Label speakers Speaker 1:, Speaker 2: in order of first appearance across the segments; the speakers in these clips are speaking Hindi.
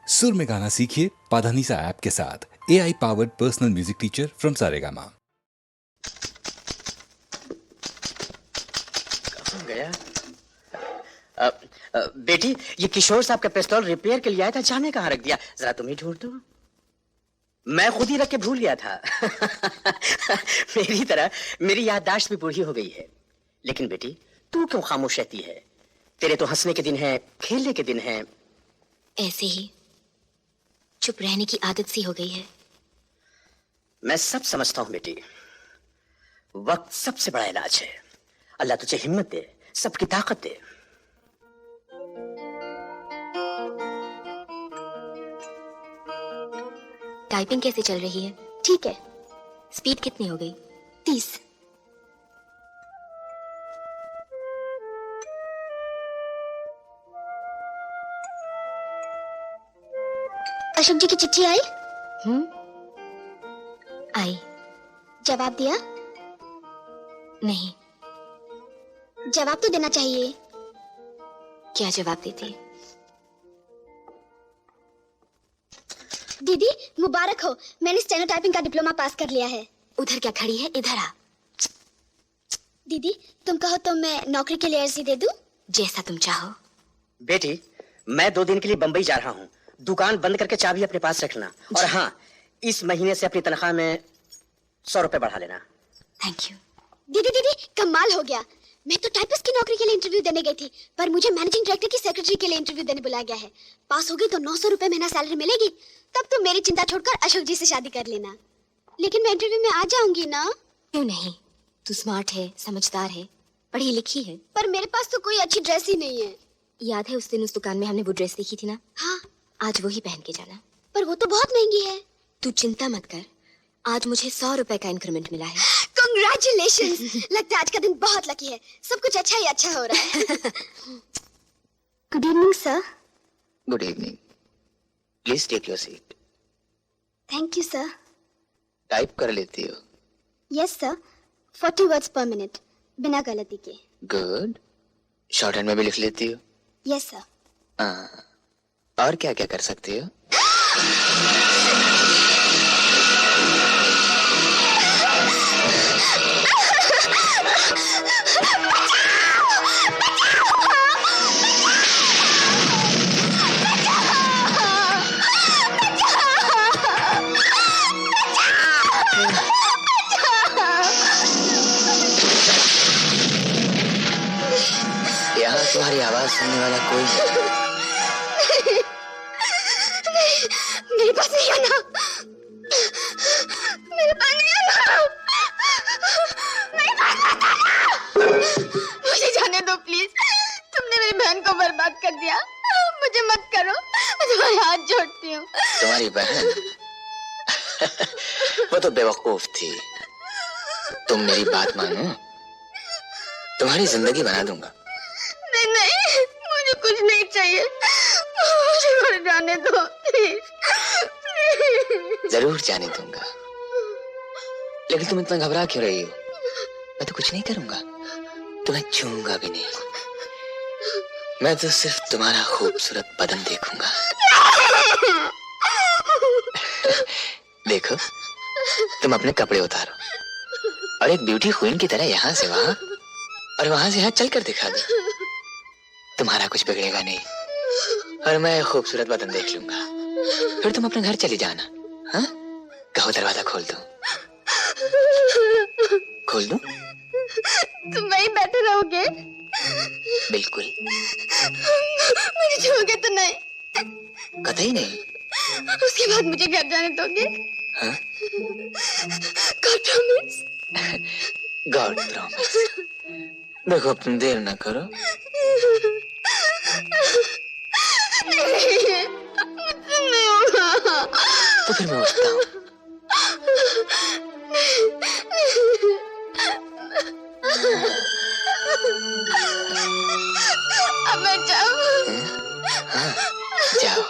Speaker 1: सुर में गाना सीखिए पाधानीसा ऐप के साथ। AI powered personal music teacher from Saregama.
Speaker 2: गया बेटी, ये किशोर साहब का पिस्तौल रिपेयर के लिए आया था, जाने कहाँ रख दिया? जरा तुम ही ढूंढ दो। मैं खुद ही रख के भूल गया था। मेरी तरह मेरी याददाश्त भी बूढ़ी हो गई है। लेकिन बेटी, तू क्यों खामोश रहती है? तेरे तो हंसने के दिन है, खेलने के दिन है।
Speaker 3: ऐसे ही चुप रहने की आदत सी हो गई है।
Speaker 2: मैं सब समझता हूं बेटी, वक्त सबसे बड़ा इलाज है। अल्लाह तुझे हिम्मत दे, सबकी ताकत दे।
Speaker 3: टाइपिंग कैसे चल रही है?
Speaker 4: ठीक है।
Speaker 3: स्पीड कितनी हो गई?
Speaker 4: 30। अशोक जी की चिट्ठी आई?
Speaker 3: आई।
Speaker 4: जवाब दिया?
Speaker 3: नहीं।
Speaker 4: जवाब तो देना चाहिए।
Speaker 3: क्या जवाब देती?
Speaker 4: दीदी मुबारक हो, मैंने स्टेनो टाइपिंग का डिप्लोमा पास कर लिया है।
Speaker 3: उधर क्या खड़ी है, इधर आ।
Speaker 4: दीदी तुम कहो तो मैं नौकरी के लिए अर्जी दे दूं?
Speaker 3: जैसा तुम चाहो।
Speaker 2: बेटी, मैं 2 दिन के लिए बंबई जा रहा हूँ। दुकान बंद करके चाबी अपने पास रखना। और हाँ, इस महीने से अपनी तनख्वाह में 100 रुपए बढ़ा लेना।
Speaker 3: Thank you.
Speaker 4: दीदी दीदी कमाल हो गया। मैं तो टाइपिस्ट की नौकरी के लिए इंटरव्यू देने गई थी, पर मुझे मैनेजिंग डायरेक्टर की सेक्रेटरी के लिए इंटरव्यू देने बुलाया गया है। पास हो गई तो 900 रुपए महीना सैलरी मिलेगी। तब तुम मेरी चिंता छोड़कर अशोक जी से शादी कर लेना। लेकिन मैं इंटरव्यू में आ जाऊंगी ना?
Speaker 3: क्यों नहीं, तू स्मार्ट है, समझदार है, पढ़ी लिखी है।
Speaker 4: पर मेरे पास तो कोई अच्छी ड्रेस ही नहीं है।
Speaker 3: याद है उस दिन उस दुकान में हमने वो ड्रेस देखी थी ना?
Speaker 4: हाँ।
Speaker 3: आज वही पहन के जाना।
Speaker 4: पर वो तो बहुत महंगी है।
Speaker 3: तू चिंता मत कर, आज मुझे 100 रुपए का इंक्रीमेंट मिला है।
Speaker 4: Congratulations! लगता है आज का दिन बहुत लकी है। सब कुछ अच्छा ही अच्छा हो रहा है। Good evening sir.
Speaker 2: Good evening. Please take your seat.
Speaker 4: Thank you sir.
Speaker 2: Type कर लेती हो?
Speaker 4: Yes sir, 40 words per minute, बिना गलती के।
Speaker 2: गुड। शॉर्ट हैंड में भी लिख लेती हो?
Speaker 4: Yes sir.
Speaker 2: और क्या क्या कर सकती हो? यहाँ तुम्हारी आवाज सुनने वाला कोई नहीं।
Speaker 4: मेरे पास नहीं आना। मेरे पास नहीं आना। मेरे पास मत आना। मुझे जाने दो प्लीज। तुमने मेरी बहन को बर्बाद कर दिया। मुझे मत करो, मैं तुम्हारे हाथ जोड़ती हूँ।
Speaker 2: तुम्हारी बहन? वो तो बेवकूफ थी। तुम मेरी बात मानो, तुम्हारी जिंदगी बना दूंगा।
Speaker 4: नहीं नहीं, मुझे कुछ नहीं चाहिए। मुझे मर जाने दो प्लीज।
Speaker 2: जरूर जाने दूंगा, लेकिन तुम इतना घबरा क्यों रही हो? मैं तो कुछ नहीं करूंगा, तुम्हें छूऊंगा भी नहीं। मैं तो सिर्फ तुम्हारा खूबसूरत बदन देखूंगा। देखो, तुम अपने कपड़े उतारो और एक ब्यूटी क्वीन की तरह यहाँ से वहां और वहां से यहाँ चल कर दिखा दो। तुम्हारा कुछ बिगड़ेगा नहीं और मैं खूबसूरत बदन देख लूंगा। फिर तुम अपने घर चली जाना। हाँ, कहो दरवाजा खोल दो। खोल दो?
Speaker 4: तुम वहीं बैठे रहोगे?
Speaker 2: बिल्कुल।
Speaker 4: मुझे छोड़ोगे तो नहीं?
Speaker 2: कतई नहीं।
Speaker 4: उसके बाद मुझे घर जाने दोगे?
Speaker 2: हाँ?
Speaker 4: God promise?
Speaker 2: God promise. देखो तुम देर ना करो।
Speaker 4: नहीं, मुझसे नहीं होगा।
Speaker 2: तो फिर मैं उठता हूँ।
Speaker 4: अब मैं जाऊँ?
Speaker 2: हाँ, जाओ।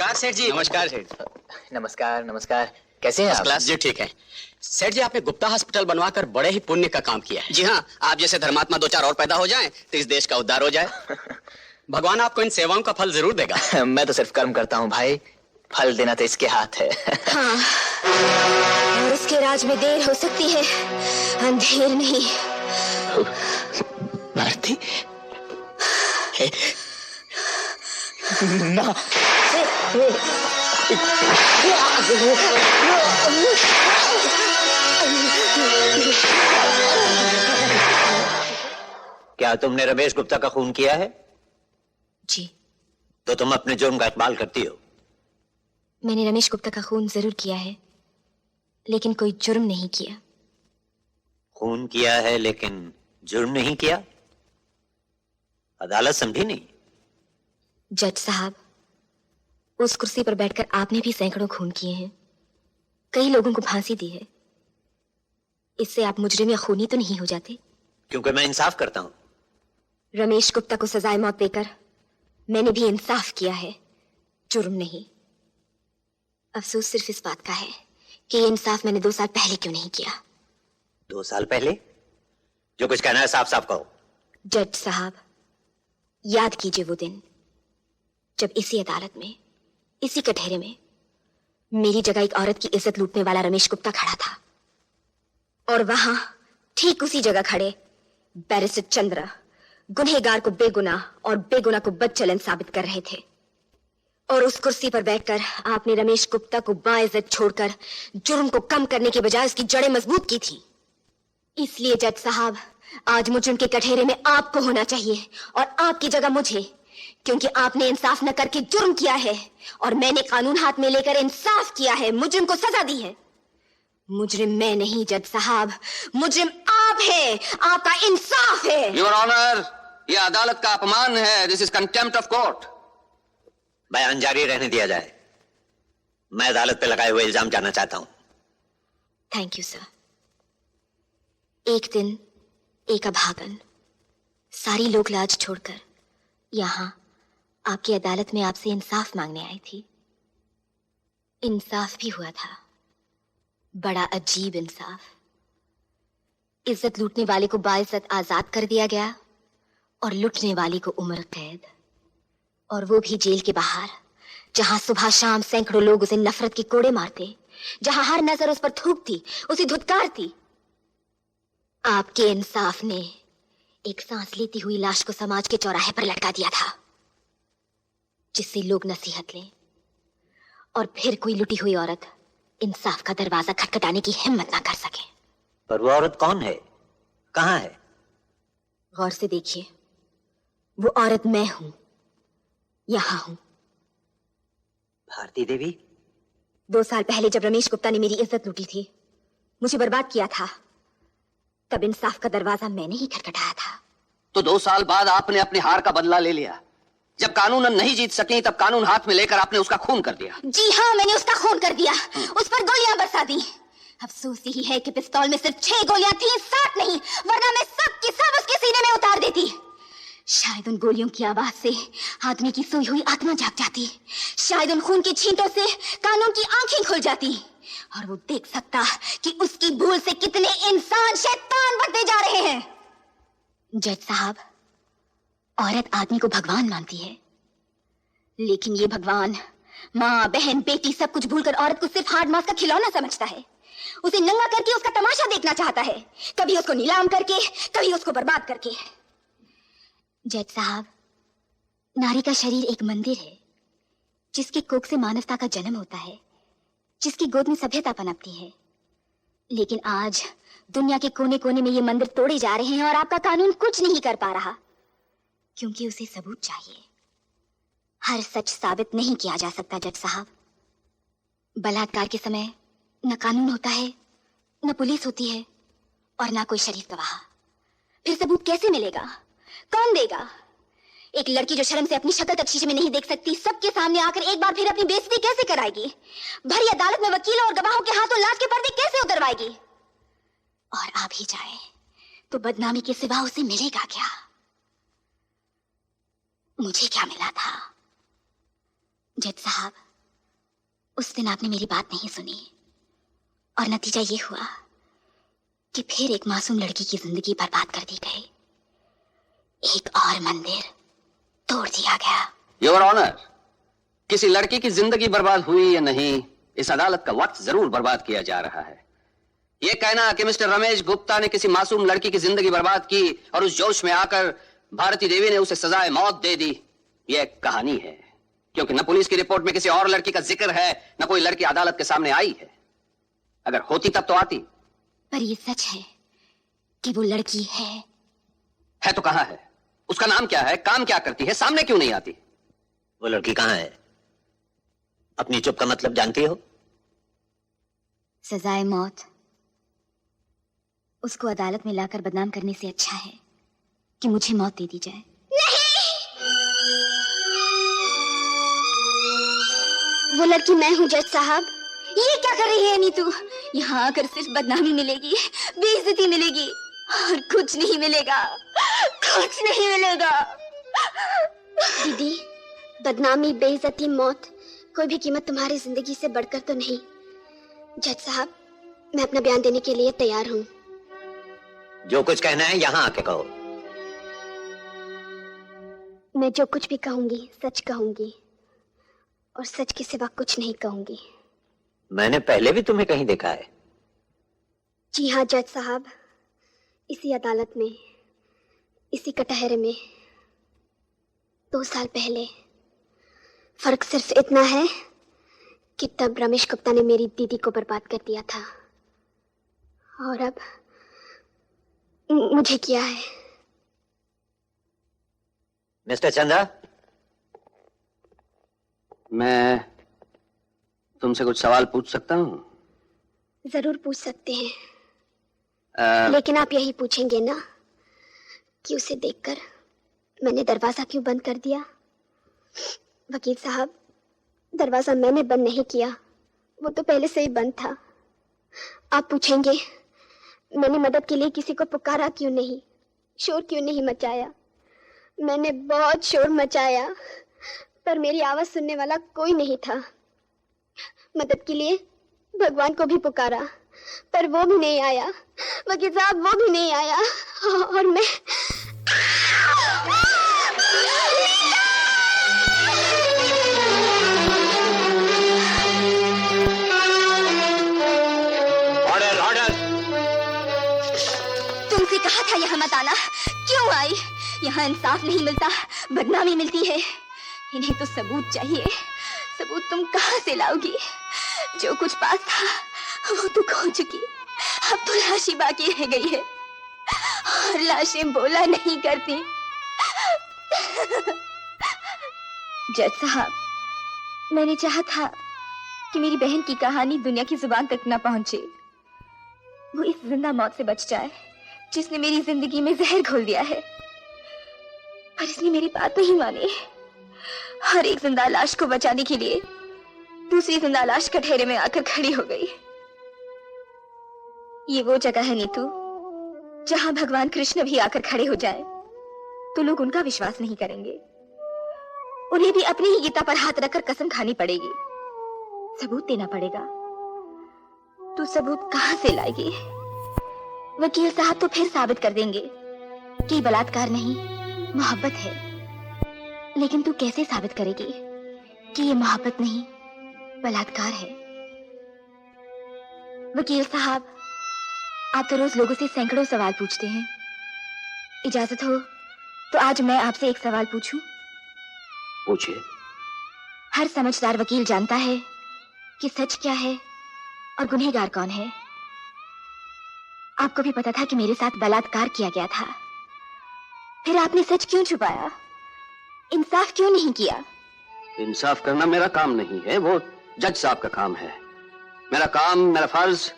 Speaker 5: नमस्कार सेठ जी। नमस्कार सेठ।
Speaker 2: नमस्कार नमस्कार। कैसे हैं आप?
Speaker 5: क्लास जी ठीक है। सेठ जी आपने गुप्ता हॉस्पिटल बनवाकर बड़े ही पुण्य का काम किया है। जी हाँ, आप जैसे धर्मात्मा दो चार और पैदा हो जाएं तो इस देश का उद्धार हो जाए। भगवान आपको इन सेवाओं का फल जरूर देगा।
Speaker 2: मैं तो सिर्फ कर्म करता हूँ भाई, फल देना तो इसके हाथ है।
Speaker 3: हाँ, और उसके राज में देर हो सकती है, अंधेर नहीं।
Speaker 2: भारती ना।
Speaker 6: क्या तुमने रमेश गुप्ता का खून किया है?
Speaker 3: जी,
Speaker 6: तो तुम अपने जुर्म का इकबाल करती हो।
Speaker 3: मैंने रमेश गुप्ता का खून जरूर किया है, लेकिन कोई जुर्म नहीं किया।
Speaker 6: खून किया है लेकिन जुर्म नहीं किया? अदालत समझी नहीं।
Speaker 3: जज साहब, उस कुर्सी पर बैठकर आपने भी सैकड़ों खून किए हैं, कई लोगों को फांसी दी है। इससे आप मुजरिम या खूनी तो नहीं हो जाते?
Speaker 6: क्योंकि मैं इंसाफ करता हूं।
Speaker 3: रमेश गुप्ता को सजाए मौत देकर मैंने भी इंसाफ किया है, जुर्म नहीं। अफसोस सिर्फ इस बात का है कि ये इंसाफ मैंने 2 साल पहले क्यों नहीं किया।
Speaker 6: 2 साल पहले? जो कुछ कहना है साफ साफ कहो।
Speaker 3: जज साहब, याद कीजिए वो दिन जब इसी अदालत में, इसी कटहरे में मेरी जगह एक औरत की इज्जत लूटने वाला रमेश गुप्ता खड़ा था, और वहां ठीक उसी जगह खड़े बैरिस्टर चंद्र गुनहगार को बेगुनाह और बेगुनाह को बदचलन साबित कर रहे थे। और उस कुर्सी पर बैठकर आपने रमेश गुप्ता को बाइज्जत छोड़कर जुर्म को कम करने के बजाय उसकी जड़ें मजबूत की थी। इसलिए जज साहब, आज मुजरिम के कटहरे में आपको होना चाहिए और आपकी जगह मुझे, क्योंकि आपने इंसाफ न करके जुर्म किया है और मैंने कानून हाथ में लेकर इंसाफ किया है, मुजरिम को सजा दी है। मुजरिम मैं नहीं जज साहब, मुजरिम आप है, आपका इंसाफ है।
Speaker 5: योर ऑनर, यह अदालत का अपमान है। This is contempt of court.
Speaker 6: बयान जारी रहने दिया जाए। मैं अदालत पे लगाए हुए इल्जाम जानना चाहता हूं।
Speaker 3: Thank you sir. एक दिन एक अभागन सारी लोक लाज छोड़कर यहां आपकी अदालत में आपसे इंसाफ मांगने आई थी। इंसाफ भी हुआ था, बड़ा अजीब इंसाफ। इज्जत लूटने वाले को बाइज्जत आजाद कर दिया गया और लुटने वाले को उम्र कैद, और वो भी जेल के बाहर, जहां सुबह शाम सैकड़ों लोग उसे नफरत के कोड़े मारते, जहां हर नजर उस पर थूकती, उसे धुतकारती। आपके इंसाफ ने एक सांस लेती हुई लाश को समाज के चौराहे पर लटका दिया था, जिससे लोग नसीहत लें और फिर कोई लुटी हुई औरत इंसाफ का दरवाजा खटखटाने की हिम्मत ना कर सके।
Speaker 6: पर वो औरत कौन है, कहां है?
Speaker 3: गौर से देखिए, वो औरत मैं हूं, यहां हूं।
Speaker 6: भारती देवी?
Speaker 3: 2 साल पहले जब रमेश गुप्ता ने मेरी इज्जत लूटी थी, मुझे बर्बाद किया था, तब इंसाफ का दरवाजा मैंने ही खटखटाया था।
Speaker 5: तो 2 साल बाद आपने अपनी हार का बदला ले लिया। जब कानूनन नहीं जीत सकी तब कानून हाथ में लेकर आपने उसका खून कर दिया।
Speaker 3: जी हाँ, मैंने उसका खून कर दिया, उस पर गोलियां बरसा दी। अफसोस यही है कि पिस्तौल में सिर्फ 6 गोलियां थी, 7 नहीं, वरना मैं सब की सब उसके सीने में उतार देती। शायद उन गोलियों की आवाज से आदमी की सोई हुई आत्मा जाग जाती, शायद उन खून की छींटों से कानून की आंखें खुल जाती, और वो देख सकता कि उसकी भूल से कितने इंसान शैतान बनते जा रहे हैं। जज साहब, औरत आदमी को भगवान मानती है, लेकिन ये भगवान माँ बहन बेटी सब कुछ भूलकर औरत को सिर्फ हार्ड मास का खिलौना समझता है। उसे नंगा करके उसका तमाशा देखना चाहता है, कभी उसको नीलाम करके, कभी उसको बर्बाद करके। जज साहब, नारी का शरीर एक मंदिर है, जिसकी कोख से मानवता का जन्म होता है, जिसकी गोद में सभ्यता पनपती है। लेकिन आज दुनिया के कोने कोने में ये मंदिर तोड़े जा रहे हैं और आपका कानून कुछ नहीं कर पा रहा, क्योंकि उसे सबूत चाहिए। हर सच साबित नहीं किया जा सकता जज साहब। बलात्कार के समय न कानून होता है, न पुलिस होती है, और न कोई शरीफ गवाह। फिर सबूत कैसे मिलेगा, कौन देगा? एक लड़की जो शर्म से अपनी शक्ल तक शीशे में नहीं देख सकती, सबके सामने आकर एक बार फिर अपनी बेइज्जती कैसे कराएगी? भरी अदालत में वकीलों और गवाहों के हाथों लाश के पर्दे कैसे उतरवाएगी? और आ भी जाए तो बदनामी के सिवा उसे मिलेगा क्या? मुझे क्या मिला था? जज साहब, उस दिन आपने मेरी बात नहीं सुनी और नतीजा ये हुआ कि फिर एक मासूम लड़की की जिंदगी बर्बाद कर दी गई। एक और मंदिर तोड़ दिया गया।
Speaker 5: योर ऑनर, किसी लड़की की जिंदगी बर्बाद हुई या नहीं, इस अदालत का वक्त जरूर बर्बाद किया जा रहा है। यह कहना कि मिस्टर रमेश गुप्ता ने किसी मासूम लड़की की जिंदगी बर्बाद की और उस जोश में आकर भारती देवी ने उसे सजाए मौत दे दी, यह एक कहानी है, क्योंकि न पुलिस की रिपोर्ट में किसी और लड़की का जिक्र है, न कोई लड़की अदालत के सामने आई है। अगर होती तब तो आती।
Speaker 3: पर ये सच है कि वो लड़की है
Speaker 5: तो कहां है? उसका नाम क्या है? काम क्या करती है? सामने क्यों नहीं आती?
Speaker 6: वो लड़की कहाँ है? अपनी चुप का मतलब जानती हो?
Speaker 3: सजाए मौत। उसको अदालत में लाकर बदनाम करने से अच्छा है कि मुझे मौत दे दी जाए।
Speaker 4: वो लड़की मैं हूँ जज साहब।
Speaker 3: ये क्या कर रही है नीतू? यहाँ आकर सिर्फ बदनामी मिलेगी, बेइज्जती मिलेगी और कुछ नहीं मिलेगा, कुछ नहीं मिलेगा।
Speaker 4: दीदी, बदनामी, बेइज्जती, मौत, कोई भी कीमत तुम्हारी जिंदगी से बढ़कर तो नहीं। जज साहब, मैं अपना बयान देने के लिए तैयार हूँ।
Speaker 6: जो कुछ कहना है यहाँ आके कहो।
Speaker 4: मैं जो कुछ भी कहूंगी सच कहूंगी और सच के सिवा कुछ नहीं कहूंगी।
Speaker 6: मैंने पहले भी तुम्हें कहीं देखा है।
Speaker 4: जी हाँ जज साहब, इसी अदालत में, इसी कटहरे में 2 साल पहले। फर्क सिर्फ इतना है कि तब रमेश गुप्ता ने मेरी दीदी को बर्बाद कर दिया था और अब मुझे किया है।
Speaker 6: मिस्टर चंद्रा,
Speaker 5: मैं तुमसे कुछ सवाल पूछ सकता हूँ?
Speaker 4: जरूर पूछ सकते हैं, लेकिन आप यही पूछेंगे ना कि उसे देखकर मैंने दरवाजा क्यों बंद कर दिया? वकील साहब, दरवाजा मैंने बंद नहीं किया, वो तो पहले से ही बंद था। आप पूछेंगे मैंने मदद के लिए किसी को पुकारा क्यों नहीं, शोर क्यों नहीं मचाया? मैंने बहुत शोर मचाया, पर मेरी आवाज सुनने वाला कोई नहीं था। मदद के लिए भगवान को भी पुकारा, पर वो भी नहीं आया। वकील साहब, वो भी नहीं आया और मैं
Speaker 6: ऑर्डर ऑर्डर।
Speaker 3: तुमसे कहा था यहाँ मत आना, क्यों आई? यहाँ इंसाफ नहीं मिलता, बदनामी मिलती है। इन्हें तो सबूत चाहिए। सबूत तुम कहाँ से लाओगी? जो कुछ पास था वो तो खो चुकी, अब तो लाश ही बाकी रह गई है और लाशें बोला नहीं करती। जज साहब, मैंने चाहा था कि मेरी बहन की कहानी दुनिया की जुबान तक न पहुंचे। वो इस जिंदा मौत से बच जाए जिसने मेरी जिंदगी में जहर घोल दिया है, पर इसने मेरी बात नहीं मानी। हर एक जिंदा लाश को बचाने के लिए दूसरी जिंदा लाश कटहरे में आकर खड़ी हो गई। ये वो जगह है नीतू जहां भगवान कृष्ण भी आकर खड़े हो जाएं, तो लोग उनका विश्वास नहीं करेंगे। उन्हें भी अपनी ही गीता पर हाथ रखकर कसम खानी पड़ेगी, सबूत देना पड़ेगा। तू सबूत कहां से लाएगी? वकील साहब तो फिर साबित कर देंगे कि बलात्कार नहीं, मोहब्बत है। लेकिन तू कैसे साबित करेगी कि ये मोहब्बत नहीं, बलात्कार है? वकील साहब, आप तो रोज लोगों से सैकड़ों सवाल पूछते हैं। इजाजत हो तो आज मैं आपसे एक सवाल पूछूं?
Speaker 6: पूछिए।
Speaker 3: हर समझदार वकील जानता है कि सच क्या है और गुनहगार कौन है। आपको भी पता था कि मेरे साथ बलात्कार किया गया था, फिर आपने सच क्यों छुपाया? इंसाफ क्यों नहीं किया?
Speaker 5: इंसाफ करना मेरा काम नहीं है, वो जज साहब का काम है। मेरा काम, मेरा फर्ज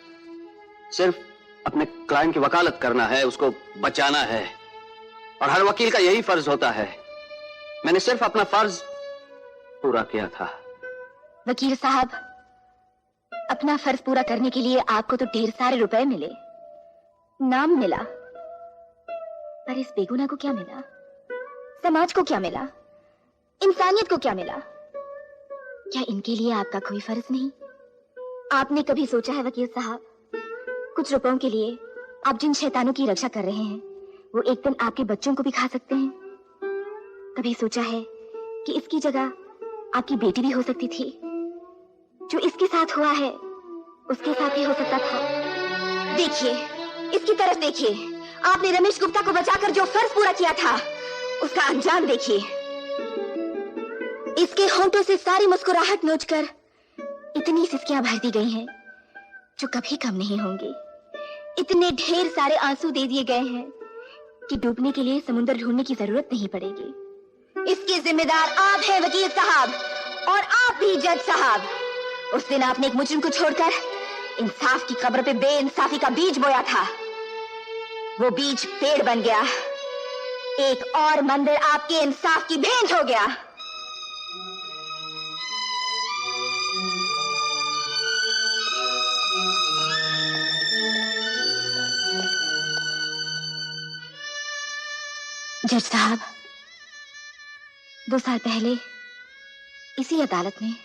Speaker 5: सिर्फ अपने क्लाइंट की वकालत करना है, उसको बचाना है, और हर वकील का यही फर्ज होता है। मैंने सिर्फ अपना फर्ज पूरा किया था।
Speaker 3: वकील साहब, अपना फर्ज पूरा करने के लिए आपको तो ढेर सारे रुपए मिले, नाम मिला, पर इस बेगुनाह को क्या मिला? समाज को क्या मिला? इंसानियत को क्या मिला? क्या इनके लिए आपका कोई फर्ज नहीं? आपने कभी सोचा है वकील साहब, कुछ रुपयों के लिए आप जिन शैतानों की रक्षा कर रहे हैं वो एक दिन आपके बच्चों को भी खा सकते हैं? कभी सोचा है कि इसकी जगह आपकी बेटी भी हो सकती थी? जो इसके साथ हुआ है उसके साथ ही हो सकता था। देखिए, इसकी तरफ देखिए। आपने रमेश गुप्ता को बचाकर जो फर्ज पूरा किया था उसका अंजाम देखिए। इसके होंठों से सारी मुस्कुराहट नोचकर इतनी सिसकियां भर दी गई हैं जो कभी कम नहीं होंगी। इतने ढेर सारे आंसू दे दिए गए हैं कि डूबने के लिए समुद्र ढूंढने की जरूरत नहीं पड़ेगी। इसके जिम्मेदार आप हैं वकील साहब, और आप भी जज साहब। उस दिन आपने एक मुजरिम को छोड़कर इंसाफ की कब्र पे बेइंसाफी का बीज बोया था। वो बीज पेड़ बन गया। एक और मंदिर आपके इंसाफ की भेंट हो गया। जज साहब, 2 साल पहले इसी अदालत में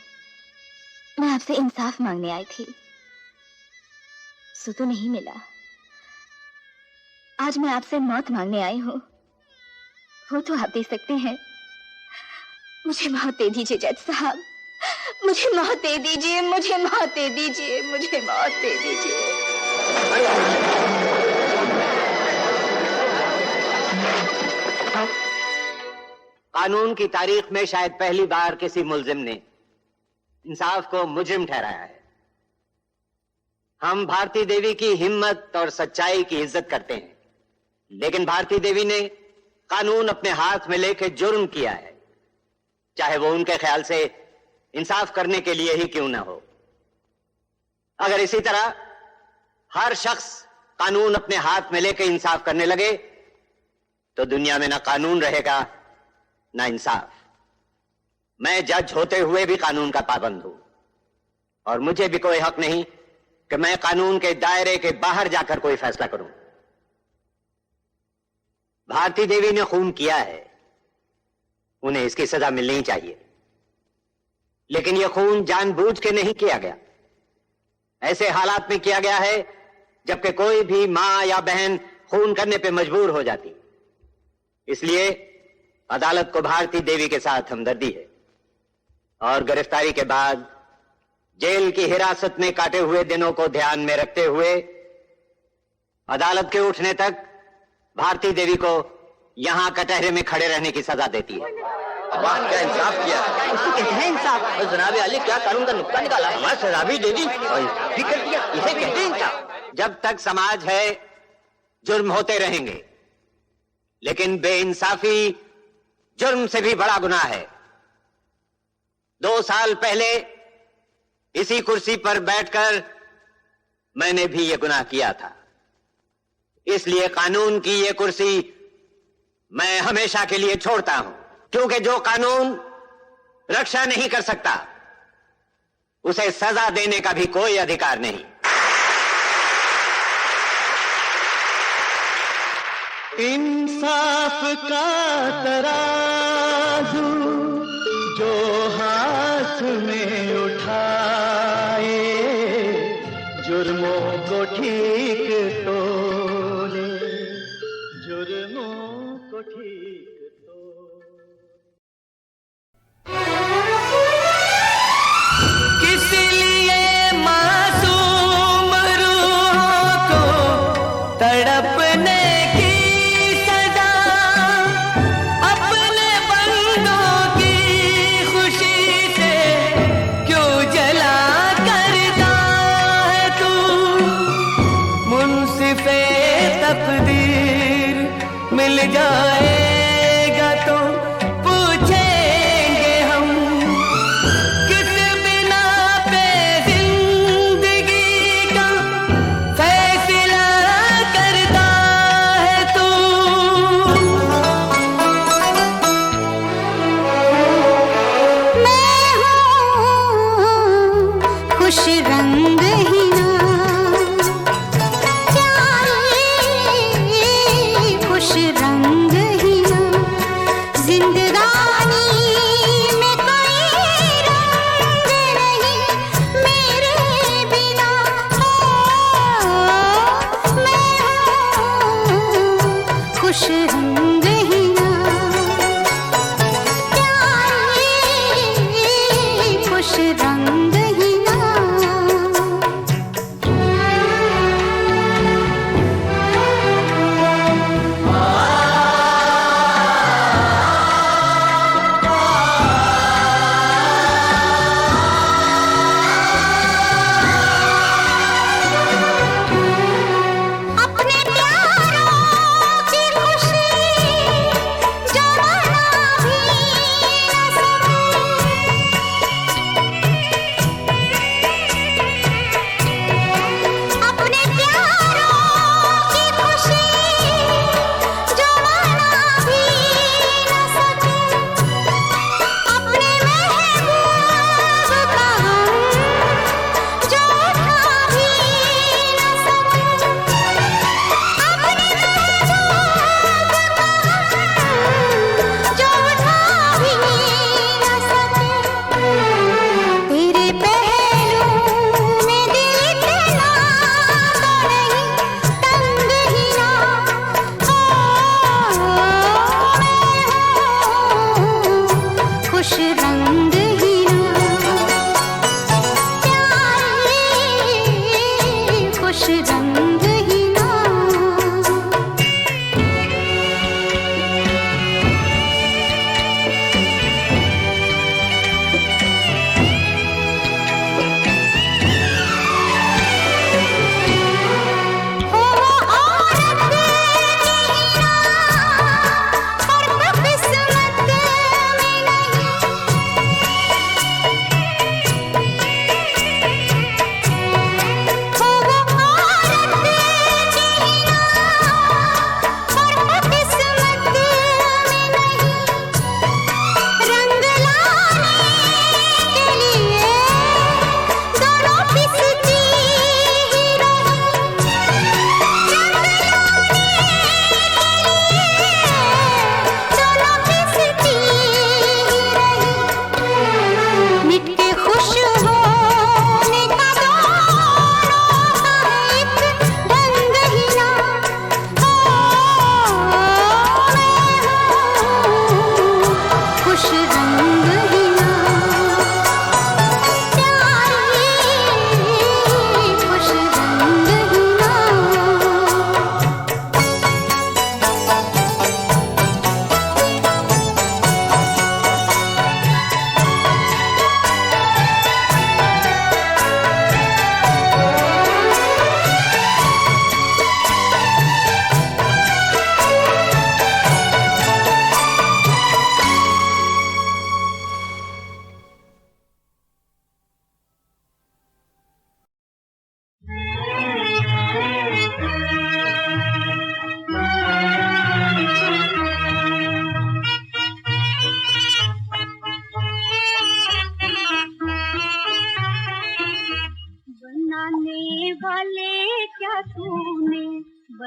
Speaker 3: मैं आपसे इंसाफ मांगने आई थी। सो तो नहीं मिला। आज मैं आपसे मौत मांगने आई हूं। वो तो आप दे सकते हैं। मुझे मौत दे दीजिए जज साहब, मुझे मौत दे दीजिए, मुझे मौत दे दीजिए, मुझे मौत दे दीजिए।
Speaker 6: कानून की तारीख में शायद पहली बार किसी मुल्जिम ने इंसाफ को मुजरिम ठहराया है। हम भारती देवी की हिम्मत और सच्चाई की इज्जत करते हैं, लेकिन भारती देवी ने कानून अपने हाथ में लेकर जुर्म किया है, चाहे वो उनके ख्याल से इंसाफ करने के लिए ही क्यों ना हो। अगर इसी तरह हर शख्स कानून अपने हाथ में लेकर इंसाफ करने लगे तो दुनिया में ना कानून रहेगा ना इंसाफ। मैं जज होते हुए भी कानून का पाबंद हूं, और मुझे भी कोई हक नहीं कि मैं कानून के दायरे के बाहर जाकर कोई फैसला करूं। भारती देवी ने खून किया है, उन्हें इसकी सजा मिलनी चाहिए, लेकिन यह खून जानबूझ के नहीं किया गया। ऐसे हालात में किया गया है जबकि कोई भी मां या बहन खून करने पे मजबूर हो जाती। इसलिए अदालत को भारती देवी के साथ हमदर्दी है, और गिरफ्तारी के बाद जेल की हिरासत में काटे हुए दिनों को ध्यान में रखते हुए अदालत के उठने तक भारती देवी को यहां कटहरे में खड़े रहने की सजा देती है।
Speaker 2: वाह, क्या इंसाफ किया।
Speaker 6: इसको कहते हैं इंसाफ।
Speaker 2: जनाब आली, क्या कानून का नुक्ता निकाला।
Speaker 6: हमारा सजा भी दे दी और भी कर दिया। इसे कहते हैं इंसाफ। जब तक समाज है जुर्म होते रहेंगे, लेकिन बेइंसाफी जुर्म से भी बड़ा गुनाह है। 2 साल पहले इसी कुर्सी पर बैठकर मैंने भी यह गुनाह किया था। इसलिए कानून की यह कुर्सी मैं हमेशा के लिए छोड़ता हूं, क्योंकि जो कानून रक्षा नहीं कर सकता उसे सजा देने का भी कोई अधिकार नहीं।
Speaker 7: इंसाफ का तराजू जो हाथ में उठाए, जुर्मों को ठीक तोले, जुर्मों को ठीक तोले। किस लिए मासूम रूहों को तड़पने मिल जाएगा तो पूछेंगे हम, किस बिना पे जिंदगी का फैसला करता है तू।
Speaker 4: मैं हूँ खुश रंग ही खुश रंग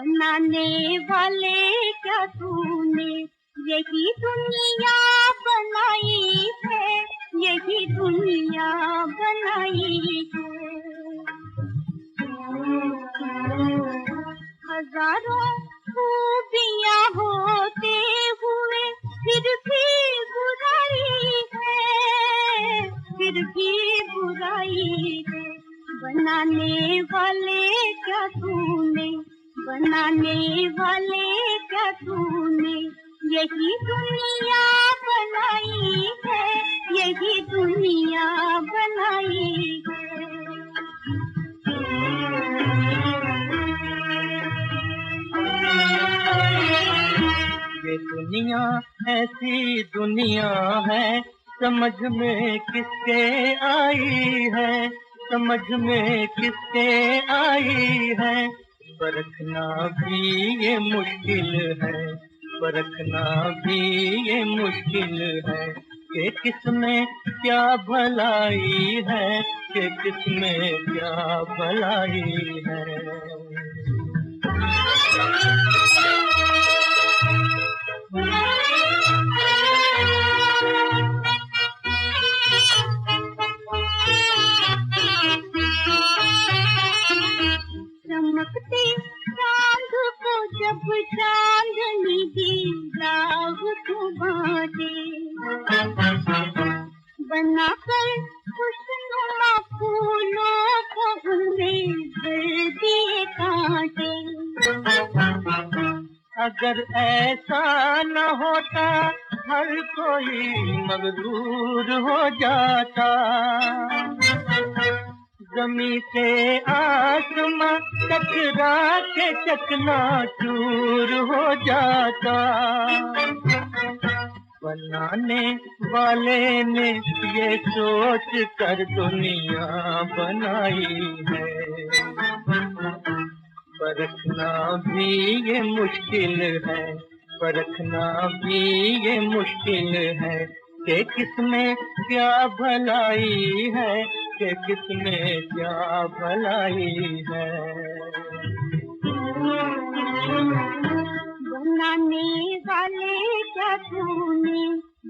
Speaker 3: बनाने वाले क्या तूने यही दुनिया बनाई है, यही दुनिया बनाई है। हजारों खूबियां होते हुए फिर भी बुराई है, फिर भी बुराई है। बनाने वाले क्या तूने, बनाने वाले क्या तूने यही दुनिया बनाई है, यही दुनिया बनाई है।
Speaker 7: ये दुनिया ऐसी दुनिया है, समझ में किसके आई है, समझ में किसके आई है। परखना भी ये मुश्किल है, परखना भी ये मुश्किल है कि किसमें क्या भलाई है, कि किसमें क्या भलाई है।
Speaker 3: चमकते चांद को जब चांदनी दी राह को बांटे, बनाकर खुशनुमा फूलों को उनमें भर दिए कांटे।
Speaker 7: अगर ऐसा न होता हर कोई मगरूर हो जाता, जमी से आसमां टकरा के चकनाचूर हो जाता। बनाने वाले ने ये सोच कर दुनिया बनाई है। परखना भी ये मुश्किल है, परखना भी ये मुश्किल है कि किसमें क्या भलाई है, कि किसमें क्या भलाई है।
Speaker 3: बनाने वाले क्या तूने,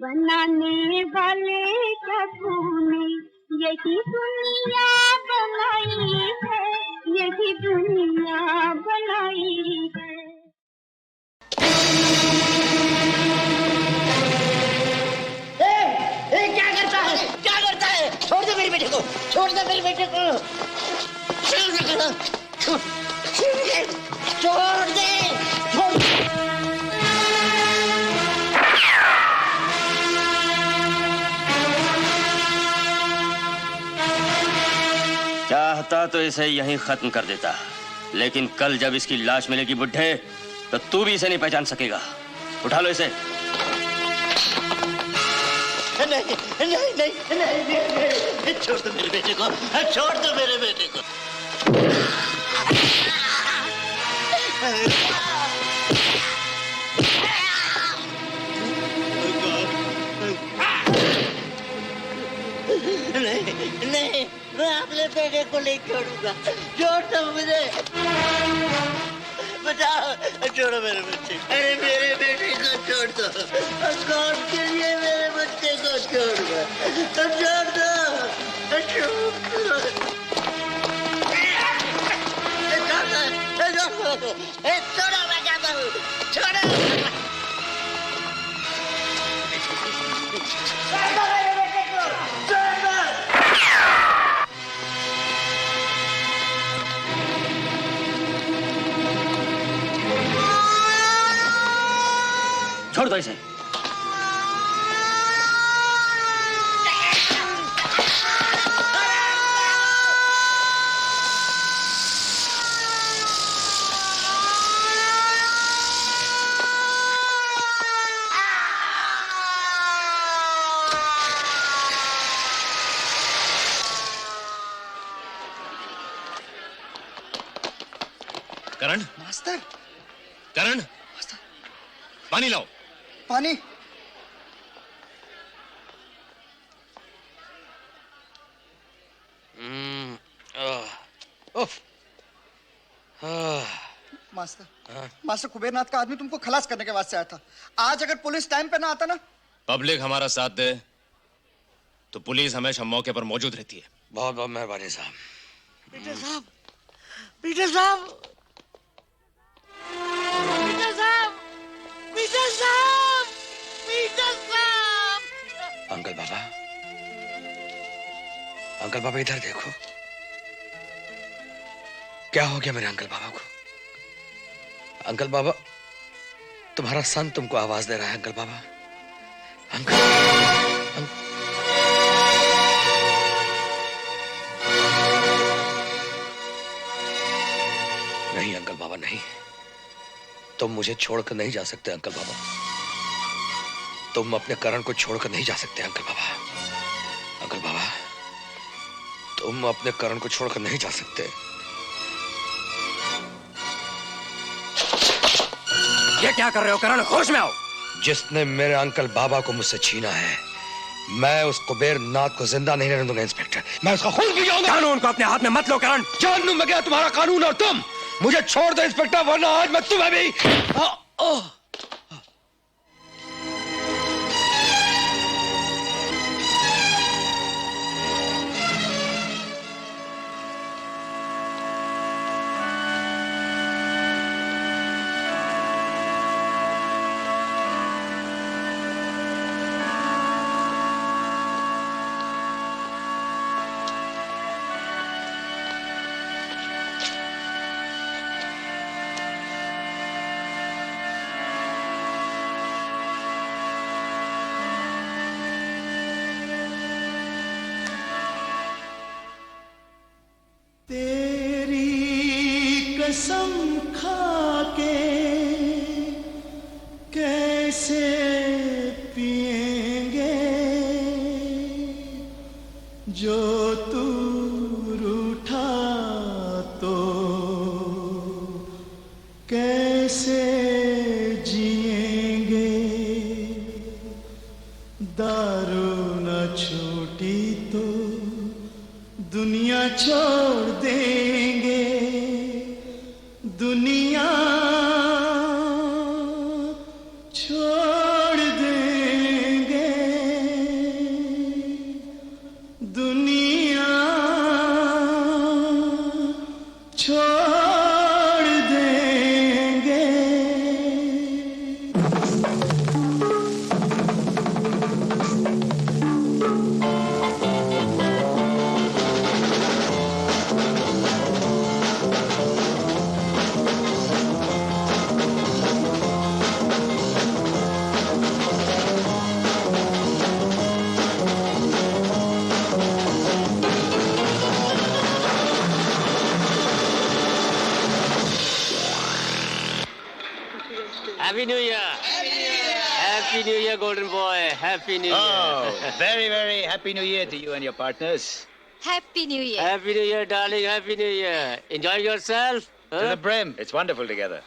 Speaker 3: बनाने वाले क्या तूने यही दुनिया बनाई है, यही दुनिया बनाई है।
Speaker 8: क्या करता है, क्या करता है? छोड़ दे मेरे बेटे को, छोड़ दे मेरे बेटे को, छोड़ दे, छोड़ दे, छोड़ दे, छोड़ दे।
Speaker 9: चाहता तो इसे यहीं खत्म कर देता, लेकिन कल जब इसकी लाश मिलेगी बुड्ढे, तो तू भी इसे नहीं पहचान सकेगा। उठा लो इसे।
Speaker 8: नहीं नहीं नहीं नहीं नहीं, छोड़ दो मेरे बेटे को, छोड़ दो मेरे बेटे को। नहीं नहीं, मैं अपने बेटे को नहीं छोड़ूंगा, छोड़ दो मुझे, बचाओ, छोड़ो मेरे बच्चे, अरे मेरे बेटे को छोड़ दो, कौन के लिए मेरे बच्चे को छोड़ दो, छोड़ दो, छोड़ो, मैं जाता हूँ, छोड़ो, मेरे बेटे को, छोड़ दो।
Speaker 9: छोड़ दो इसे।
Speaker 10: करण,
Speaker 8: मास्टर,
Speaker 10: करण, पानी लाओ।
Speaker 8: पानी।
Speaker 11: मास्टर। मास्टर कुबेरनाथ का आदमी तुमको खलास करने के वास्ते आया था। आज अगर पुलिस टाइम पे ना आता ना।
Speaker 10: पब्लिक हमारा साथ दे तो पुलिस हमेशा मौके पर मौजूद रहती है।
Speaker 9: बहुत बहुत मेहरबानी साहब।
Speaker 8: पीटर साहब, पीटर साहब, पीटर साहब, पीटर साहब, पीटर साहब।
Speaker 9: अंकल बाबा, अंकल बाबा इधर देखो, क्या हो गया मेरे अंकल बाबा को? अंकल बाबा, तुम्हारा सन तुमको आवाज दे रहा है अंकल बाबा। नहीं अंकल बाबा नहीं, तुम मुझे छोड़कर नहीं जा सकते अंकल बाबा। तुम अपने करण को छोड़कर नहीं जा सकते अंकल बाबा। अंकल बाबा, तुम अपने करण को छोड़कर नहीं जा सकते।
Speaker 12: ये क्या कर रहे हो करण? होश में आओ।
Speaker 9: जिसने मेरे अंकल बाबा को मुझसे छीना है, मैं उस कुबेर नाथ को जिंदा नहीं रहने दूंगा इंस्पेक्टर। मैं उसका खून पी जाऊंगा।
Speaker 12: कानून को अपने हाथ में मत लो करण।
Speaker 9: जान लूं मैं क्या तुम्हारा कानून और तुम। मुझे छोड़ दो इंस्पेक्टर, वरना आज मैं तुम्हें भी।
Speaker 7: तेरी कसम खा के कैसे पिएंगे जो तू रूठा तो कैसे जिएंगे। दारू न छूटी तो दुनिया छोड़ देंगे। दुनिया छोड़ देंगे। दुनिया छोड़ देंगे।
Speaker 13: Happy New Year! Happy New Year, Golden Boy! Happy New Year!
Speaker 14: Oh, very, very happy New Year to you and your partners.
Speaker 4: Happy New Year.
Speaker 13: Happy New Year, darling! Happy New Year! Enjoying yourself?
Speaker 14: To the brim. It's wonderful together.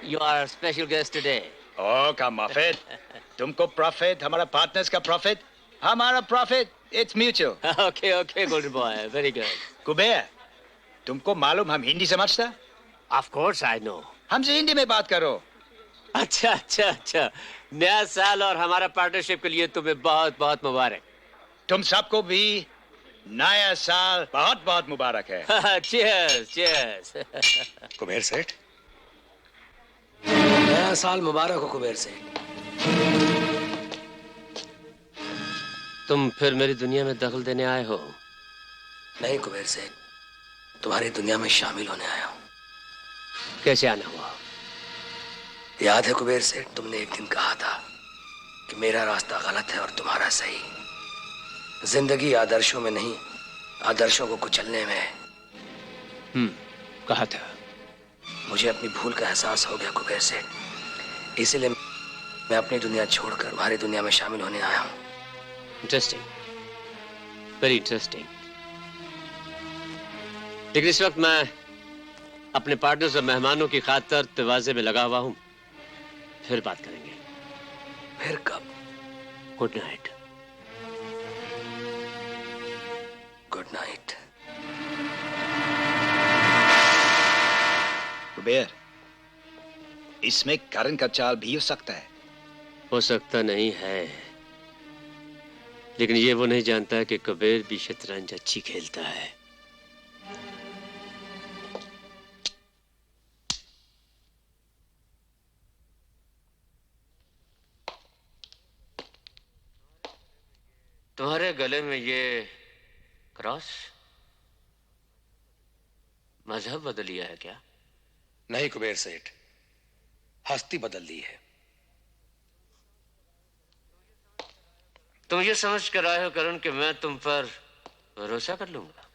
Speaker 13: You are a special guest today.
Speaker 14: Oh, come off it. तुमको profit, हमारा partners का profit, हमारा profit. It's mutual.
Speaker 13: Okay, okay, Golden Boy. Very good.
Speaker 14: Kuber, तुमको मालूम हम हिंदी समझता?
Speaker 13: Of course I know.
Speaker 14: हमसे हिंदी में बात करो.
Speaker 13: अच्छा अच्छा अच्छा, नया साल और हमारा पार्टनरशिप के लिए तुम्हें बहुत बहुत मुबारक।
Speaker 14: तुम सबको भी नया साल बहुत बहुत मुबारक है।
Speaker 13: Cheers, cheers.
Speaker 9: कुबेर सेठ, नया साल मुबारक हो कुबेर सेठ।
Speaker 13: तुम फिर मेरी दुनिया में दखल देने आए हो?
Speaker 9: नहीं कुबेर सेठ, तुम्हारी दुनिया में शामिल होने आया हूँ।
Speaker 13: कैसे आना हुआ?
Speaker 9: याद है कुबेर सेठ, तुमने एक दिन कहा था कि मेरा रास्ता गलत है और तुम्हारा सही। जिंदगी आदर्शों में नहीं, आदर्शों को कुचलने में है।
Speaker 13: कहा था।
Speaker 9: मुझे अपनी भूल का एहसास हो गया कुबेर सेठ, इसीलिए मैं अपनी दुनिया छोड़कर तुम्हारी दुनिया में शामिल होने आया हूँ।
Speaker 13: Interesting, very interesting. लेकिन इस वक्त मैं अपने पार्टनर्स और मेहमानों की खातिर तवाज़े में लगा हुआ हूँ। फिर बात करेंगे।
Speaker 9: फिर कब?
Speaker 13: Good night.
Speaker 9: Good night.
Speaker 14: Kuber, इसमें करण का चाल भी हो सकता है।
Speaker 13: हो सकता नहीं है, लेकिन ये वो नहीं जानता कि कुबेर भी शतरंज अच्छी खेलता है। तुम्हारे गले में ये क्रॉस मजहब बदल लिया है क्या?
Speaker 9: नहीं कुबेर सेठ, हस्ती बदल ली है।
Speaker 13: तुम ये समझ कर आए हो करण कि मैं तुम पर भरोसा कर लूंगा?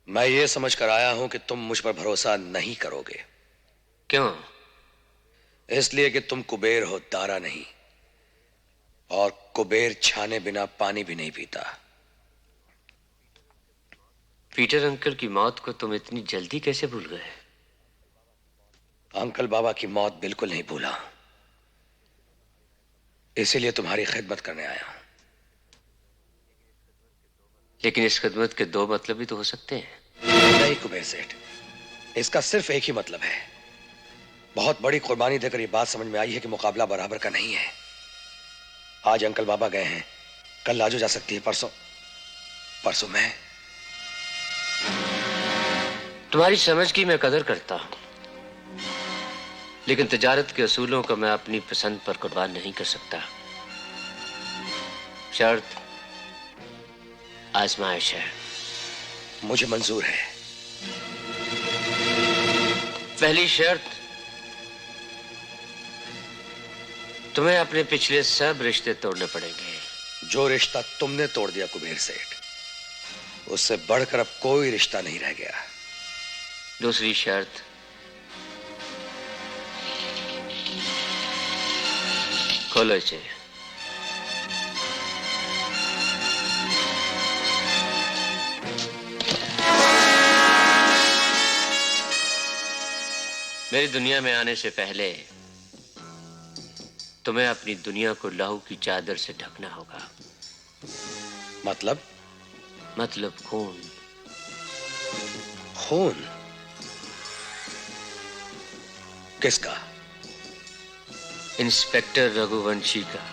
Speaker 9: मैं ये समझ कर आया हूं कि तुम मुझ पर भरोसा नहीं करोगे।
Speaker 13: क्यों?
Speaker 9: इसलिए कि तुम कुबेर हो, दारा नहीं। और कुबेर छाने बिना पानी भी नहीं पीता।
Speaker 13: पीटर अंकल की मौत को तुम इतनी जल्दी कैसे भूल गए?
Speaker 9: अंकल बाबा की मौत बिल्कुल नहीं भूला, इसीलिए तुम्हारी खिदमत करने आया हूं।
Speaker 13: लेकिन इस खिदमत के दो मतलब भी तो हो सकते हैं।
Speaker 9: नहीं कुबेर सेठ, इसका सिर्फ एक ही मतलब है। बहुत बड़ी कुर्बानी देकर यह बात समझ में आई है कि मुकाबला बराबर का नहीं है। आज अंकल बाबा गए हैं, कल लाजो जा सकती है, परसों मैं।
Speaker 13: तुम्हारी समझ की मैं कदर करता हूं, लेकिन तिजारत के असूलों को मैं अपनी पसंद पर कुर्बान नहीं कर सकता। शर्त आजमाइश है।
Speaker 9: मुझे मंजूर है।
Speaker 13: पहली शर्त, तुम्हें अपने पिछले सब रिश्ते तोड़ने पड़ेंगे।
Speaker 9: जो रिश्ता तुमने तोड़ दिया कुबेर सेठ, उससे बढ़कर अब कोई रिश्ता नहीं रह गया।
Speaker 13: दूसरी शर्त, खोलो इसे। मेरी दुनिया में आने से पहले तुम्हें अपनी दुनिया को लहू की चादर से ढकना होगा। मतलब खून।
Speaker 9: खून? किसका?
Speaker 13: इंस्पेक्टर रघुवंशी का।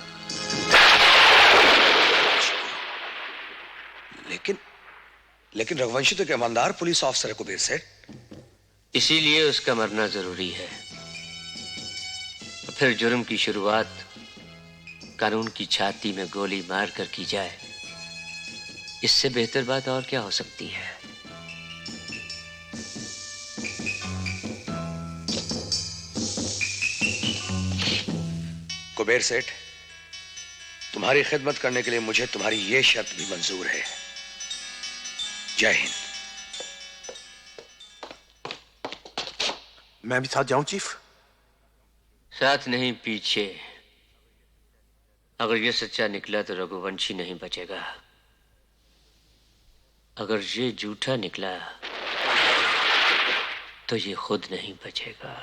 Speaker 9: लेकिन रघुवंशी तो एक ईमानदार पुलिस ऑफिसर है कुबेर सेठ।
Speaker 13: इसीलिए उसका मरना जरूरी है। फिर जुर्म की शुरुआत कानून की छाती में गोली मारकर की जाए, इससे बेहतर बात और क्या हो सकती है?
Speaker 9: कुबेर सेठ, तुम्हारी खिदमत करने के लिए मुझे तुम्हारी यह शर्त भी मंजूर है। जय हिंद।
Speaker 12: मैं भी साथ जाऊं चीफ?
Speaker 13: साथ नहीं, पीछे। अगर ये सच्चा निकला तो रघुवंशी नहीं बचेगा। अगर ये झूठा निकला तो ये खुद नहीं बचेगा।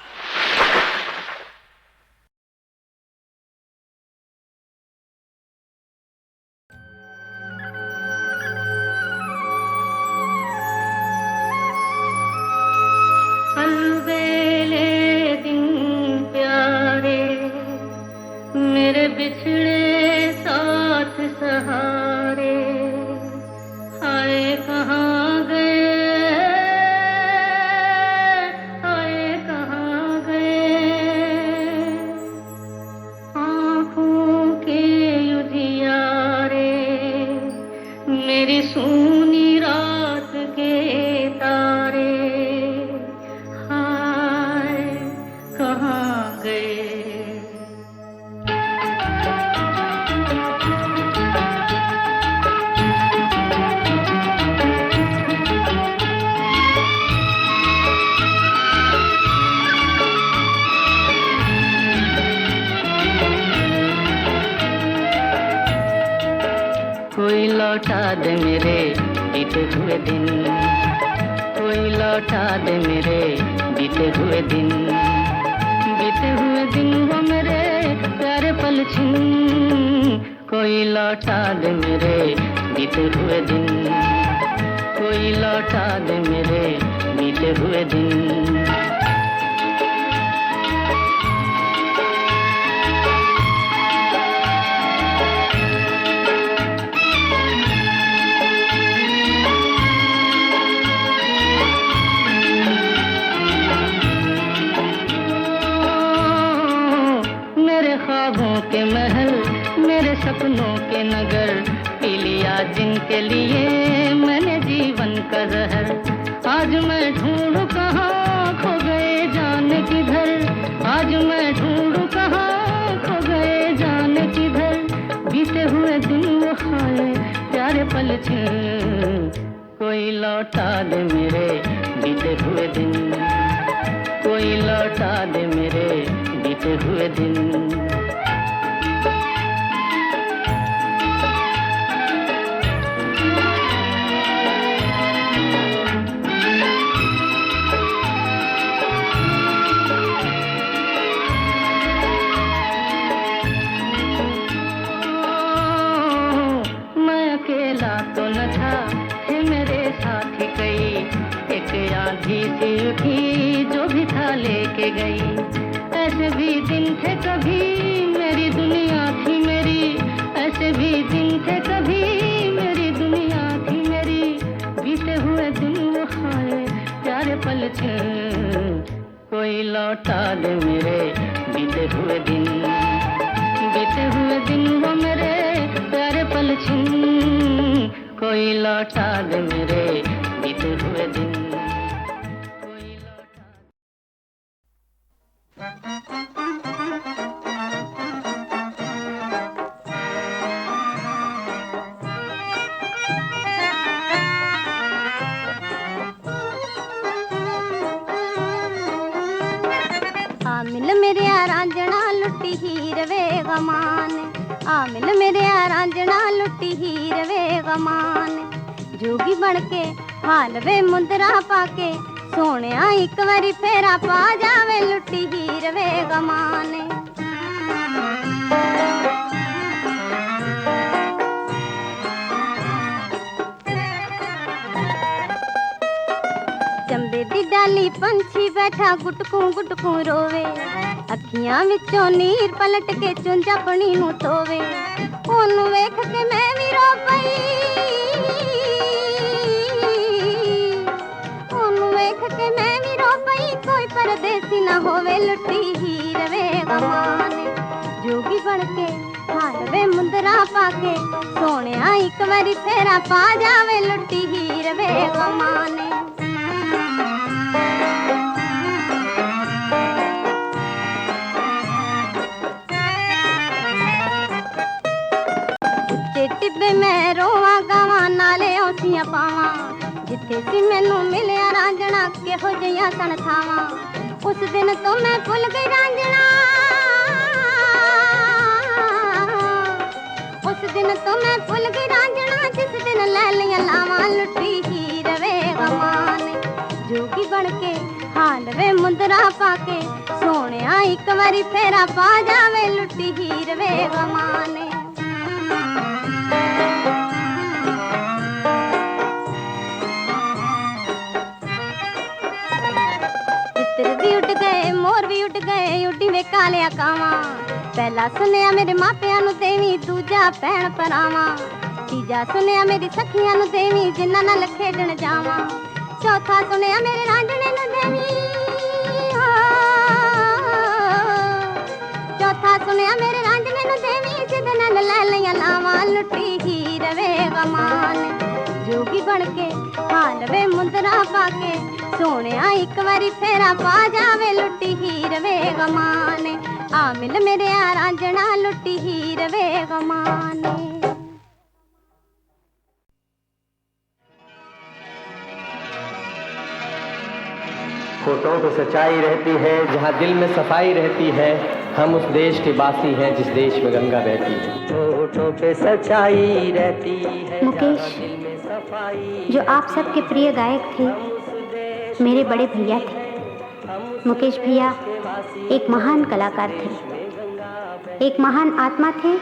Speaker 15: मेरे बिछड़े साथ सहारे, हाय कहाँ गए, हाय कहाँ गए। आँखों के उजियारे, मेरी सूनी रात के तारे, हाय कहाँ गए। कोई लौटा दे मेरे बीते हुए दिन, कोई लौटा दे मेरे बीते हुए दिन, बीते हुए दिन वो मेरे प्यारे पल छिन। कोई लौटा दे मेरे बीते हुए दिन, कोई लौटा दे मेरे बीते हुए दिन। महल मेरे सपनों के नगर, पी लिया जिनके लिए मैंने जीवन का जहर। आज मैं ढूंढूं कहाँ खो गए जाने किधर, आज मैं ढूंढूं कहाँ खो गए जाने किधर। बीते हुए दिन वो खाए प्यारे पल छिन, कोई लौटा दे मेरे बीते हुए दिन, कोई लौटा दे मेरे बीते हुए दिन। तो न था थे मेरे साथी कई, एक आंधी सी उठी जो भी था लेके गई। ऐसे भी दिन थे कभी मेरी दुनिया थी मेरी, ऐसे भी दिन थे कभी मेरी दुनिया थी मेरी। बीते हुए दिन वो खाए प्यारे पल छिन, कोई लौटा दे मेरे बीते हुए दिन, बीते हुए दिन वो मेरे प्यारे पल छिन, कोई लौटा दे मेरे बीते हुए दिन।
Speaker 16: मिल मेरे रांझना लुटी हीर वे गमान, आ मिल मेरे रांझना लुटी हीर वे गमान। जोगी बन के हाल वे मुंदरा पाके, सोने एक बारी फेरा पा जावे लुटी हीर वे गमान। चंबे दी डाली पंछी बैठा गुटकू गुटकू रोवे, अखियां विचों नीर पलट के चुंझ अपनी नू धोवे। ओनू वेख के मैं भी रो पई, ओनू वेख के मैं भी रो पई, कोई परदेसी ना होवे लुटी हीर वे गमान। जोगी बन के हाल वे मुंदरा पाके, सोने एक बारी फेरा पा जावे लुटी हीर वे गमान। टिब्बे मैं रोवा गावा नाले औसियां पावा, जिथे सी मैनू मिलिया रांझना किहो जिहियां सन थावां। उस दिन तो मैं भुल गई रांझना, उस दिन तो मैं भुल गई रांझना, जिस दिन ले लिया लावां लुटी हीर वे गमान। जोगी बन के हाल वे मुंदरा पाके, सोने एक बारी फेरा पा जावे लुटी हीर वे गमान। तितर भी उड़ गए मोर भी उड़ गए, उड़ी वे कालिया कावा। पहला सुनिया मेरे मापिया नू देवी, दूजा भैन भरावा। तीजा सुनिया मेरी सखियां नू देवी, जिन्हां नाल खेडण जावा। चौथा सुनिया मेरे रांझणे नू देवी, चौथा सुनिया मेरे रांझणे नू देवी, जिहदे नाल ले लिया लावां लुटी हीर वे गमान। जोगी बन के हाल वे मुंदरा पाके, सोने एक बारी फेरा पा जावे लुटी हीर वे गमान। आ मिल मेरे रांझना लुटी हीर वे गमान।
Speaker 17: फोटो तो सच्चाई रहती है, जहाँ दिल में सफाई रहती है। हम उस देश के वासी हैं जिस देश में गंगा बहती है। फोटो पे सच्चाई रहती है।
Speaker 18: मुकेश, जो आप सबके प्रिय गायक थे, मेरे बड़े भैया थे। मुकेश भैया एक महान कलाकार थे, एक महान आत्मा थे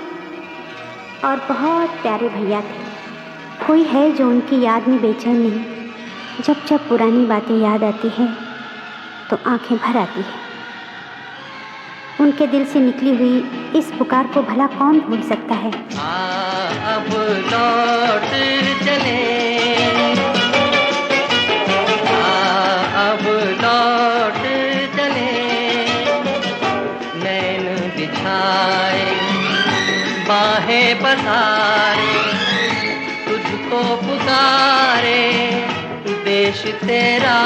Speaker 18: और बहुत प्यारे भैया थे। कोई है जो उनकी याद में बेचैन नहीं। जब जब पुरानी बातें याद आती हैं तो आंखें भर आती हैं। उनके दिल से निकली हुई इस पुकार को भला कौन भूल सकता है।
Speaker 15: अब लौट चले, अब लौट चले, नैन बिछाए
Speaker 17: बाहें पसारे तुझको पुकारे देश तेरा।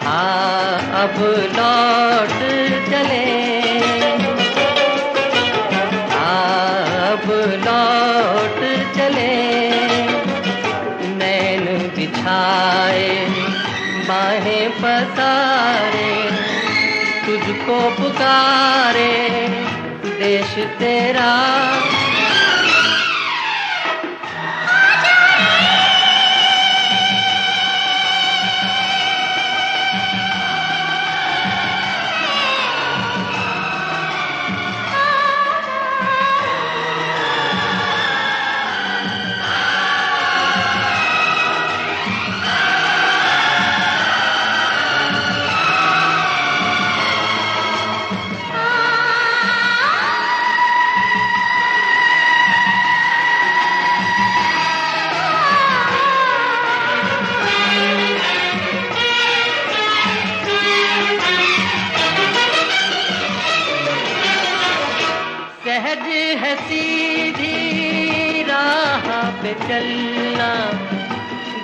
Speaker 17: आ अब लौट चले, अब लौट चले, नैन बिछाए बाहें पसारे तुझको पुकारे देश तेरा। सहज है सीधी राह पे चलना,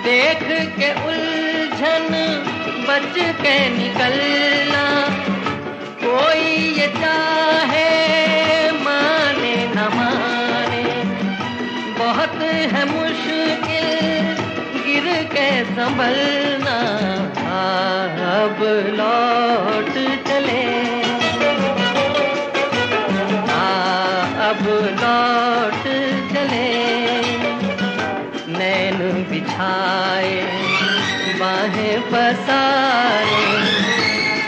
Speaker 17: देख के उलझन बच के निकलना। कोई ये चाहे माने न माने, बहुत है मुश्किल गिर के संभलना। अब लौट चले, अब लौट चले, नैन बिछाए बाहें पसारे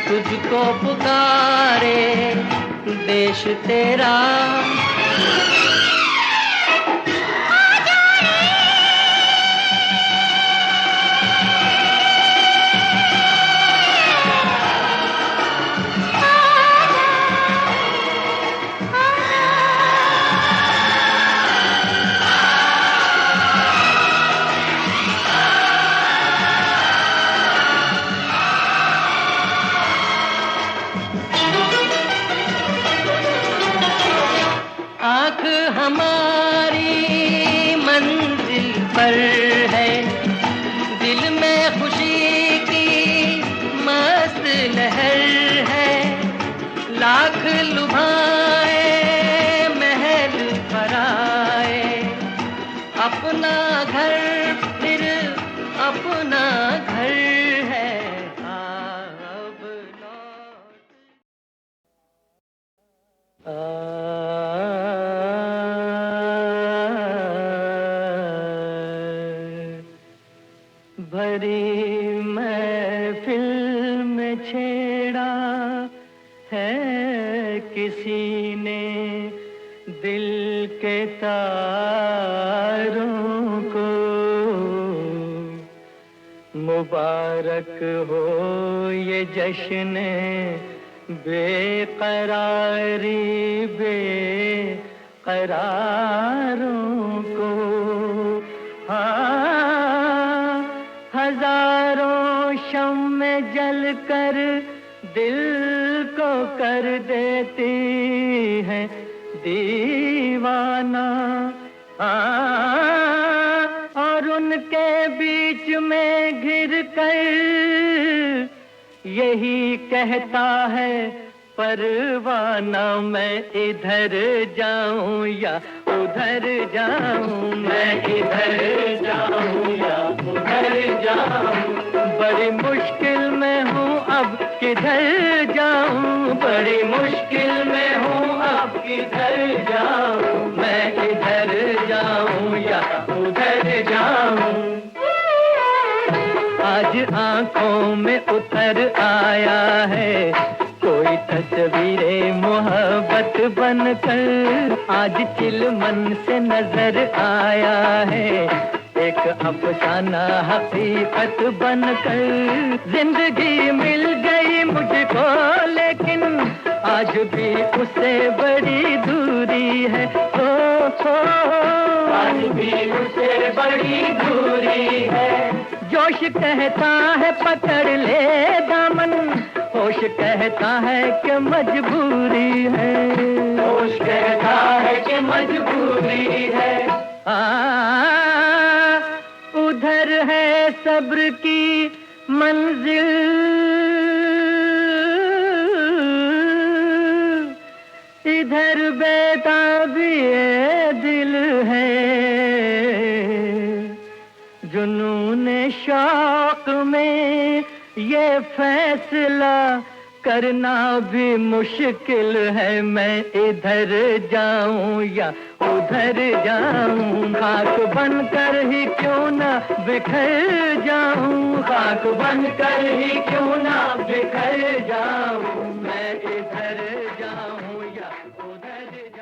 Speaker 17: तुझको पुकारे देश तेरा। आँख हमारी मंजिल पर है, दिल में खुशी की मस्त लहर है। लाख लुभाए महल पराए, अपना घर फिर अपना घर है। अब भरी महफिल में छेड़ा है किसी ने दिल के तारों को। मुबारक हो ये जश्न बेकरारी बेकरारों को। हाँ, हजारों शम्मे जल कर दिल को कर देती है दीवाना। हाँ, और उनके बीच में घिर कर यही कहता है परवाना, मैं इधर जाऊं या उधर जाऊं, मैं इधर जाऊं या उधर जाऊं। बड़ी मुश्किल में हूँ अब किधर जाऊं, बड़ी मुश्किल में हूँ अब किधर जाऊं, मैं इधर जाऊं या उधर जाऊं। आज आंखों में उतर आया है कोई तस्वीरें मोहब्बत बनकर। आज चिलमन से नजर आया है एक अफसाना हकीकत बनकर। जिंदगी मिल गई मुझको लेकिन आज भी उससे बड़ी दूरी है। आज भी उससे बड़ी दूरी है। जोश कहता है पकड़ ले दामन, होश कहता है कि मजबूरी है। होश
Speaker 15: है। उधर है सब्र की मंजिल, इधर बेताबी दिल है। जुनून शौक में ये फैसला करना भी मुश्किल है, मैं इधर जाऊं या उधर जाऊं। खाक बनकर ही क्यों ना बिखर जाऊं, खाक बनकर ही क्यों ना बिखर जाऊं। मैं इधर जाऊं या उधर जाऊं।